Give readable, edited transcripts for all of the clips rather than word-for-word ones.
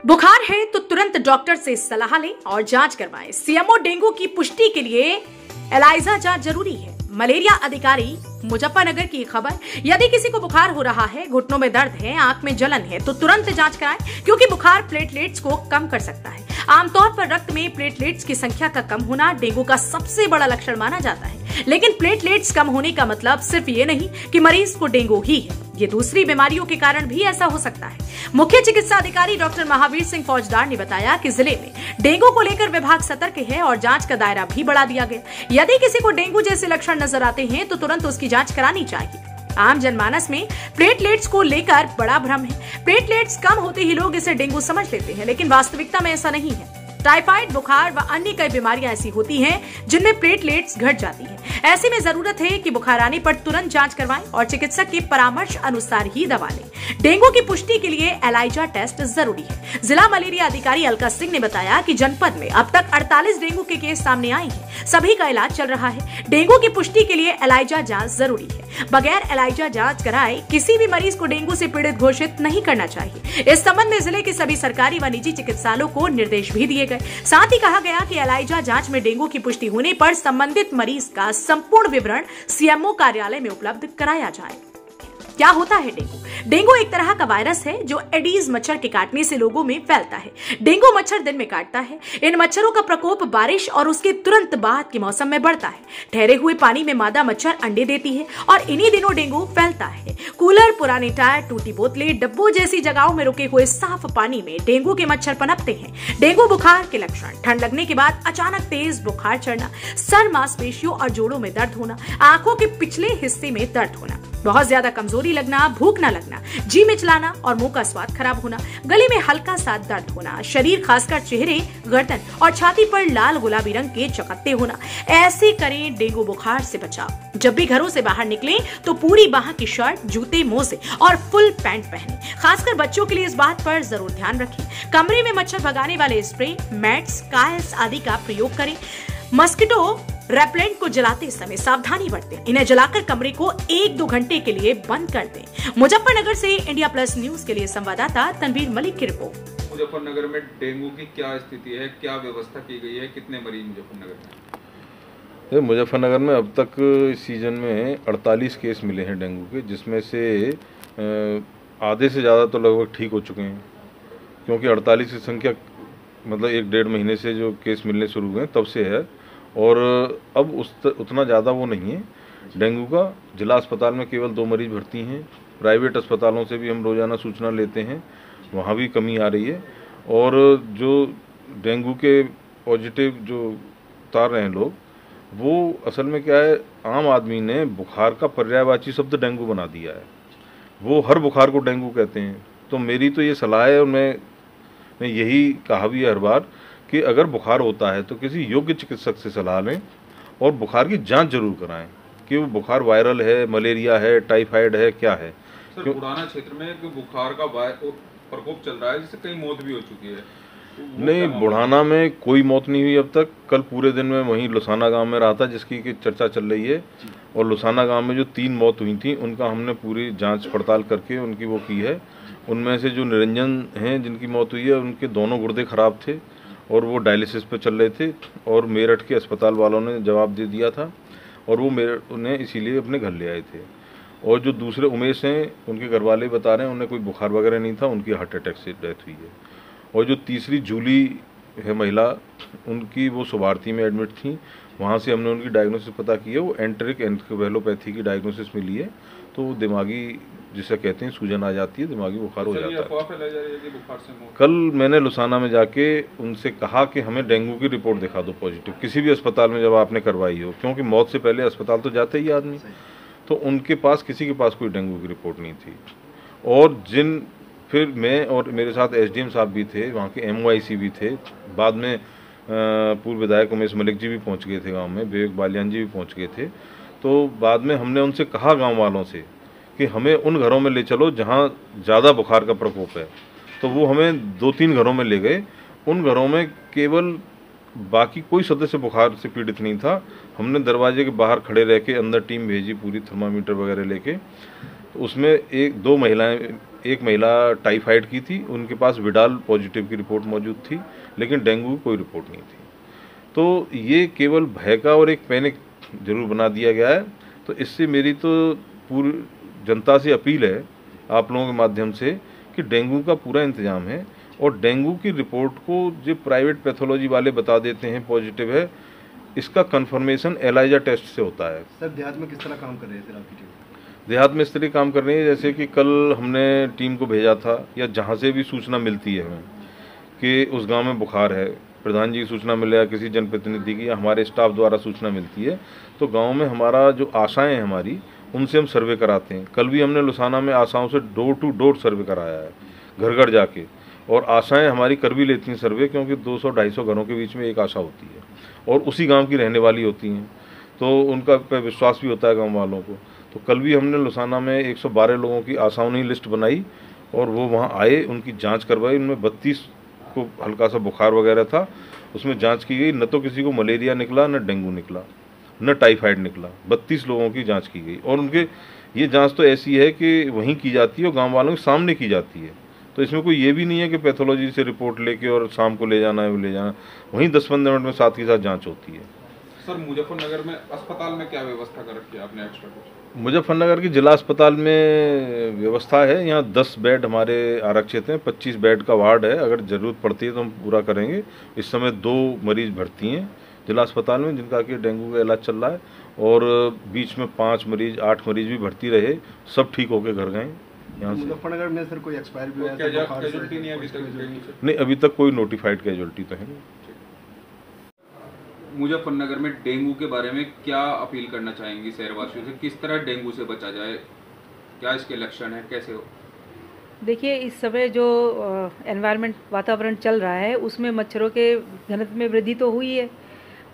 बुखार है तो तुरंत डॉक्टर से सलाह लें और जांच करवाएं। सीएमओ डेंगू की पुष्टि के लिए एलाइजा जांच जरूरी है। मलेरिया अधिकारी मुजफ्फरनगर की खबर। यदि किसी को बुखार हो रहा है, घुटनों में दर्द है, आंख में जलन है तो तुरंत जांच कराएं, क्योंकि बुखार प्लेटलेट्स को कम कर सकता है। आमतौर पर रक्त में प्लेटलेट्स की संख्या का कम होना डेंगू का सबसे बड़ा लक्षण माना जाता है, लेकिन प्लेटलेट्स कम होने का मतलब सिर्फ ये नहीं कि मरीज को डेंगू ही है, ये दूसरी बीमारियों के कारण भी ऐसा हो सकता है। मुख्य चिकित्सा अधिकारी डॉक्टर महावीर सिंह फौजदार ने बताया कि जिले में डेंगू को लेकर विभाग सतर्क है और जांच का दायरा भी बढ़ा दिया गया। यदि किसी को डेंगू जैसे लक्षण नजर आते हैं तो तुरंत उसकी जांच करानी चाहिए। आम जनमानस में प्लेटलेट्स को लेकर बड़ा भ्रम है। प्लेटलेट्स कम होते ही लोग इसे डेंगू समझ लेते हैं, लेकिन वास्तविकता में ऐसा नहीं है। टाइफाइड, बुखार व अन्य कई बीमारियां ऐसी होती हैं जिनमें प्लेटलेट्स घट जाती हैं। ऐसे में जरूरत है कि बुखार आने पर तुरंत जांच करवाएं और चिकित्सक के परामर्श अनुसार ही दवा लें। डेंगू की पुष्टि के लिए एलाइजा टेस्ट जरूरी है। जिला मलेरिया अधिकारी अलका सिंह ने बताया कि जनपद में अब तक 48 डेंगू के केस सामने आए हैं। सभी का इलाज चल रहा है। डेंगू की पुष्टि के लिए एलाइजा जांच जरूरी है। बगैर एलाइजा जांच कराए किसी भी मरीज को डेंगू से पीड़ित घोषित नहीं करना चाहिए। इस संबंध में जिले के सभी सरकारी व निजी चिकित्सालयों को निर्देश भी दिए गए। साथ ही कहा गया कि एलाइजा जांच में डेंगू की पुष्टि होने पर संबंधित मरीज का संपूर्ण विवरण सीएमओ कार्यालय में उपलब्ध कराया जाए। क्या होता है डेंगू? डेंगू एक तरह का वायरस है जो एडीज मच्छर के काटने से लोगों में फैलता है। डेंगू मच्छर दिन में काटता है। इन मच्छरों का प्रकोप बारिश और उसके तुरंत बाद के मौसम में बढ़ता है। ठहरे हुए पानी में मादा मच्छर अंडे देती है और इन्हीं दिनों डेंगू फैलता है। कूलर, पुराने टायर, टूटी बोतलें, डब्बों जैसी जगहों में रुके हुए साफ पानी में डेंगू के मच्छर पनपते हैं। डेंगू बुखार के लक्षण: ठंड लगने के बाद अचानक तेज बुखार चढ़ना, सर, मांसपेशियों और जोड़ों में दर्द होना, आंखों के पिछले हिस्से में दर्द होना, बहुत ज्यादा कमजोरी लगना, भूख न लगना, जी मिचलाना और मुंह का स्वाद खराब होना, गले में हल्का सा दर्द होना, शरीर खासकर चेहरे, गर्दन और छाती पर लाल गुलाबी रंग के चकत्ते होना। ऐसे करें डेंगू बुखार से बचाव। जब भी घरों से बाहर निकलें तो पूरी बाह की शर्ट, जूते, मोजे और फुल पैंट पहनें। खासकर बच्चों के लिए इस बात पर जरूर ध्यान रखें। कमरे में मच्छर भगाने वाले स्प्रे, मैट्स, कायल्स आदि का प्रयोग करें। मस्किटो रेपेलेंट को जलाते समय सावधानी बरतें। इन्हें जलाकर कमरे को 1-2 घंटे के लिए बंद कर दें। मुजफ्फरनगर से इंडिया प्लस न्यूज के लिए संवाददाता तनवीर मलिक की रिपोर्ट। मुजफ्फरनगर में डेंगू की क्या स्थिति है, क्या व्यवस्था की गई है, कितने मरीज मुजफ्फरनगर में? मुजफ्फरनगर में अब तक इस सीजन में 48 केस मिले हैं डेंगू के, जिसमें से आधे से ज़्यादा तो लगभग ठीक हो चुके हैं, क्योंकि 48 की संख्या मतलब 1-1.5 महीने से जो केस मिलने शुरू हुए तब से है, और अब उतना ज़्यादा वो नहीं है डेंगू का। जिला अस्पताल में केवल 2 मरीज भर्ती हैं। प्राइवेट अस्पतालों से भी हम रोज़ाना सूचना लेते हैं, वहाँ भी कमी आ रही है। और जो डेंगू के पॉजिटिव जो उतार रहे हैं लोग, वो असल में क्या है, आम आदमी ने बुखार का पर्यायवाची शब्द डेंगू बना दिया है। वो हर बुखार को डेंगू कहते हैं। तो मेरी तो ये सलाह है, और मैं यही कहा भी हर बार कि अगर बुखार होता है तो किसी योग्य चिकित्सक से सलाह लें और बुखार की जांच जरूर कराएं कि वो बुखार वायरल है, मलेरिया है, टाइफाइड है, क्या है। सर, बुढ़ाना क्षेत्र में बुखार का प्रकोप चल रहा है, जिससे कई मौत भी हो चुकी है। नहीं, बुढ़ाना में कोई मौत नहीं हुई अब तक। कल पूरे दिन में वहीं लुसाना गांव में रहा था, जिसकी की चर्चा चल रही है, और लुसाना गांव में जो 3 मौत हुई थी उनका हमने पूरी जांच पड़ताल करके उनकी वो की है। उनमें से जो निरंजन हैं जिनकी मौत हुई है, उनके दोनों गुर्दे खराब थे और वो डायलिसिस पे चल रहे थे, और मेरठ के अस्पताल वालों ने जवाब दे दिया था और वो उन्हें इसीलिए अपने घर ले आए थे। और जो दूसरे उमेश हैं, उनके घर वाले बता रहे हैं उन्हें कोई बुखार वगैरह नहीं था, उनकी हार्ट अटैक से डेथ हुई है। और जो तीसरी जूली है महिला, उनकी वो सुबार्थी में एडमिट थी, वहाँ से हमने उनकी डायग्नोसिस पता की है, वो एंटेरिक एन्केफेलोपैथी की डायग्नोसिस मिली है। तो वो दिमागी, जिसे कहते हैं सूजन आ जाती है, दिमागी बुखार हो जाता है। कल मैंने लुसाना में जाके उनसे कहा कि हमें डेंगू की रिपोर्ट दिखा दो पॉजिटिव, किसी भी अस्पताल में जब आपने करवाई हो, क्योंकि मौत से पहले अस्पताल तो जाते ही आदमी। तो उनके पास, किसी के पास कोई डेंगू की रिपोर्ट नहीं थी। और फिर मैं और मेरे साथ एसडीएम साहब भी थे, वहाँ के एमओआईसी भी थे, बाद में पूर्व विधायक उमेश मलिक जी भी पहुँच गए थे गाँव में, विवेक बालियान जी भी पहुँच गए थे। तो बाद में हमने उनसे कहा गाँव वालों से कि हमें उन घरों में ले चलो जहाँ ज़्यादा बुखार का प्रकोप है। तो वो हमें 2-3 घरों में ले गए। उन घरों में केवल, बाकी कोई सदस्य बुखार से पीड़ित नहीं था। हमने दरवाजे के बाहर खड़े रह के अंदर टीम भेजी पूरी, थर्मामीटर वगैरह लेके। उसमें एक महिला टाइफाइड की थी, उनके पास विडाल पॉजिटिव की रिपोर्ट मौजूद थी, लेकिन डेंगू की कोई रिपोर्ट नहीं थी। तो ये केवल भय का और एक पैनिक जरूर बना दिया गया है। तो इससे मेरी तो पूरी जनता से अपील है आप लोगों के माध्यम से कि डेंगू का पूरा इंतजाम है, और डेंगू की रिपोर्ट को जो प्राइवेट पैथोलॉजी वाले बता देते हैं पॉजिटिव है, इसका कंफर्मेशन एलाइजा टेस्ट से होता है। सर देहात में किस तरह काम कर रहे हैं सर आपकी टीम? देहात में इस तरह काम कर रही है जैसे कि कल हमने टीम को भेजा था, या जहाँ से भी सूचना मिलती है हमें कि उस गांव में बुखार है, प्रधान जी की सूचना मिले या किसी जनप्रतिनिधि की या हमारे स्टाफ द्वारा सूचना मिलती है, तो गांव में हमारा जो आशाएं हैं हमारी, उनसे हम सर्वे कराते हैं। कल भी हमने लुसाना में आशाओं से डोर टू डोर सर्वे कराया है, घर घर जाके, और आशाएं हमारी कर भी लेती हैं सर्वे, क्योंकि 200-250 घरों के बीच में एक आशा होती है और उसी गांव की रहने वाली होती हैं, तो उनका पे विश्वास भी होता है गांव वालों को। तो कल भी हमने लुसाना में 112 लोगों की आशाओं ने लिस्ट बनाई और वो वहाँ आए, उनकी जांच करवाई। उनमें 32 को हल्का सा बुखार वगैरह था, उसमें जांच की गई, न तो किसी को मलेरिया निकला, न डेंगू निकला, न टाइफाइड निकला। 32 लोगों की जांच की गई, और उनके ये जांच तो ऐसी है कि वहीं की जाती है और गांव वालों के सामने की जाती है। तो इसमें कोई ये भी नहीं है कि पैथोलॉजी से रिपोर्ट लेके और शाम को ले जाना है, वो ले जाना, वहीं 10-15 मिनट में साथ के साथ जांच होती है। सर मुजफ्फरनगर में अस्पताल में क्या व्यवस्था कर रखी है आपने एक्स्ट्रा कुछ? मुजफ्फरनगर की जिला अस्पताल में व्यवस्था है, यहाँ 10 बेड हमारे आरक्षित हैं, 25 बेड का वार्ड है। अगर ज़रूरत पड़ती है तो हम पूरा करेंगे। इस समय 2 मरीज भर्ती हैं जिला अस्पताल में, जिनका कि डेंगू का इलाज चल रहा है, और बीच में 5 मरीज 8 मरीज भी भर्ती रहे, सब ठीक होकर घर गए यहाँ से। मुजफ्फरनगर में सर कोई एक्सपायर भी हुआ है? कैजुअल्टी नहीं है अभी तक? नहीं, अभी तक कोई नोटिफाइड कैजुअल्टी तो है नहीं। मुजफ्फरनगर में डेंगू के बारे में क्या अपील करना चाहेंगी शहरवासियों से? किस तरह डेंगू से बचा जाए? क्या इसके लक्षण हैं, कैसे हो? देखिए, इस समय जो एनवायरनमेंट वातावरण चल रहा है उसमें मच्छरों के घनत्व में वृद्धि तो हुई है।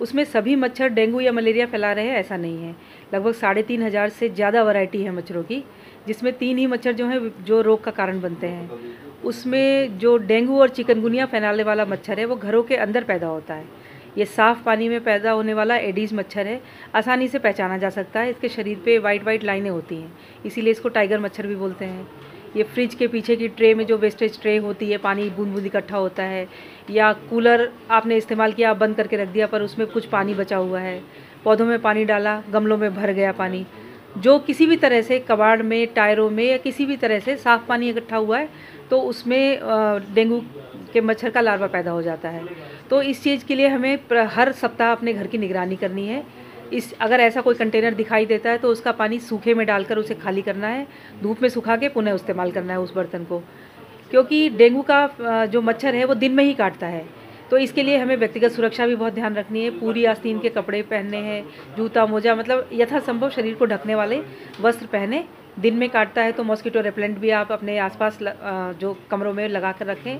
उसमें सभी मच्छर डेंगू या मलेरिया फैला रहे हैं ऐसा नहीं है। लगभग 3500 से ज़्यादा वैरायटी है मच्छरों की, जिसमें 3 ही मच्छर जो हैं जो रोग का कारण बनते हैं। उसमें जो डेंगू और चिकनगुनिया फैलाने वाला मच्छर है वो घरों के अंदर पैदा होता है। ये साफ़ पानी में पैदा होने वाला एडीज मच्छर है, आसानी से पहचाना जा सकता है। इसके शरीर पे वाइट लाइनें होती हैं, इसीलिए इसको टाइगर मच्छर भी बोलते हैं। ये फ्रिज के पीछे की ट्रे में जो वेस्टेज ट्रे होती है, पानी बूंद बूंद इकट्ठा होता है, या कूलर आपने इस्तेमाल किया, आप बंद करके रख दिया पर उसमें कुछ पानी बचा हुआ है, पौधों में पानी डाला, गमलों में भर गया पानी, जो किसी भी तरह से कबाड़ में, टायरों में या किसी भी तरह से साफ़ पानी इकट्ठा हुआ है तो उसमें डेंगू के मच्छर का लार्वा पैदा हो जाता है। तो इस चीज़ के लिए हमें हर सप्ताह अपने घर की निगरानी करनी है। अगर ऐसा कोई कंटेनर दिखाई देता है तो उसका पानी सूखे में डालकर उसे खाली करना है, धूप में सुखा के पुनः इस्तेमाल करना है उस बर्तन को, क्योंकि डेंगू का जो मच्छर है वो दिन में ही काटता है। तो इसके लिए हमें व्यक्तिगत सुरक्षा भी बहुत ध्यान रखनी है। पूरी आस्तीन के कपड़े पहनने हैं, जूता मोजा, मतलब यथासंभव शरीर को ढकने वाले वस्त्र पहने। दिन में काटता है तो मॉस्किटो रेपेलेंट भी आप अपने आसपास जो कमरों में लगा कर रखें,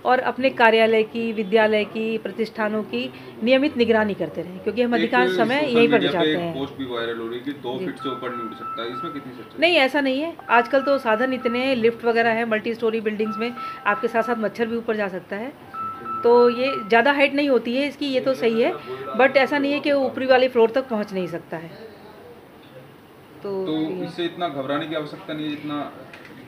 और अपने कार्यालय की, विद्यालय की, प्रतिष्ठानों की नियमित निगरानी करते रहें, क्योंकि हम अधिकांश समय यहीं पर बिताते हैं। पोस्ट भी वायरल हो रही है कि 2 फीट से ऊपर नहीं उड़ सकता है, इसमें कितनी सच्चाई? नहीं, ऐसा नहीं है। आजकल तो साधन इतने हैं, लिफ्ट वगैरह है, मल्टी स्टोरी बिल्डिंग्स में आपके साथ साथ मच्छर भी ऊपर जा सकता है। तो ये ज़्यादा हाइट नहीं होती है इसकी, ये तो सही है, बट ऐसा नहीं है कि वो ऊपरी वाले फ्लोर तक पहुंच नहीं सकता है। तो इससे इतना घबराने की आवश्यकता नहीं है जितना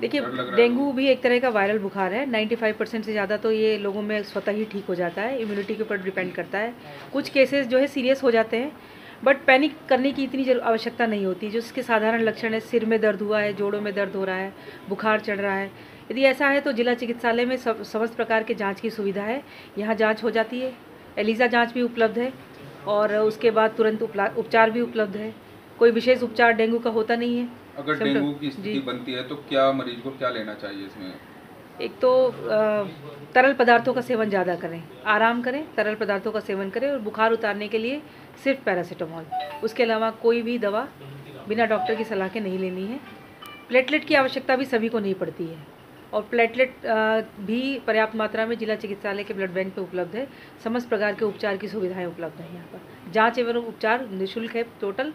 देखिए, डेंगू भी एक तरह का वायरल बुखार है। 95% से ज़्यादा तो ये लोगों में स्वतः ही ठीक हो जाता है, इम्यूनिटी के ऊपर डिपेंड करता है। कुछ केसेस जो है सीरियस हो जाते हैं, बट पैनिक करने की इतनी आवश्यकता नहीं होती। जो इसके साधारण लक्षण है, सिर में दर्द हुआ है, जोड़ों में दर्द हो रहा है, बुखार चढ़ रहा है, यदि ऐसा है तो जिला चिकित्सालय में समस्त प्रकार के जाँच की सुविधा है, यहाँ जाँच हो जाती है। एलिजा जाँच भी उपलब्ध है, और उसके बाद तुरंत उपचार भी उपलब्ध है। कोई विशेष उपचार डेंगू का होता नहीं है। अगर डेंगू की स्थिति बनती है तो क्या मरीज को क्या लेना चाहिए इसमें? एक तो तरल पदार्थों का सेवन ज़्यादा करें, आराम करें, तरल पदार्थों का सेवन करें, और बुखार उतारने के लिए सिर्फ पैरासीटामोल, उसके अलावा कोई भी दवा बिना डॉक्टर की सलाह के नहीं लेनी है। प्लेटलेट की आवश्यकता भी सभी को नहीं पड़ती है, और प्लेटलेट भी पर्याप्त मात्रा में जिला चिकित्सालय के ब्लड बैंक पे उपलब्ध है। समस्त प्रकार के उपचार की सुविधाएं उपलब्ध हैं यहाँ पर। जांच एवं उपचार निःशुल्क है टोटल।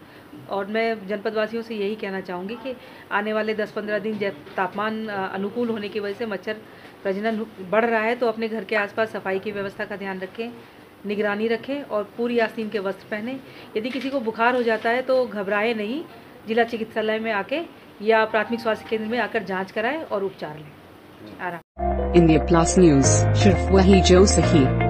और मैं जनपदवासियों से यही कहना चाहूँगी कि आने वाले 10-15 दिन जब तापमान अनुकूल होने की वजह से मच्छर प्रजनन बढ़ रहा है, तो अपने घर के आसपास सफाई की व्यवस्था का ध्यान रखें, निगरानी रखें, और पूरी आस्तीन के वस्त्र पहनें। यदि किसी को बुखार हो जाता है तो घबराए नहीं, जिला चिकित्सालय में आके या प्राथमिक स्वास्थ्य केंद्र में आकर जांच कराएं और उपचार लें। आराम। इंडिया प्लस न्यूज, सिर्फ वही जो सही।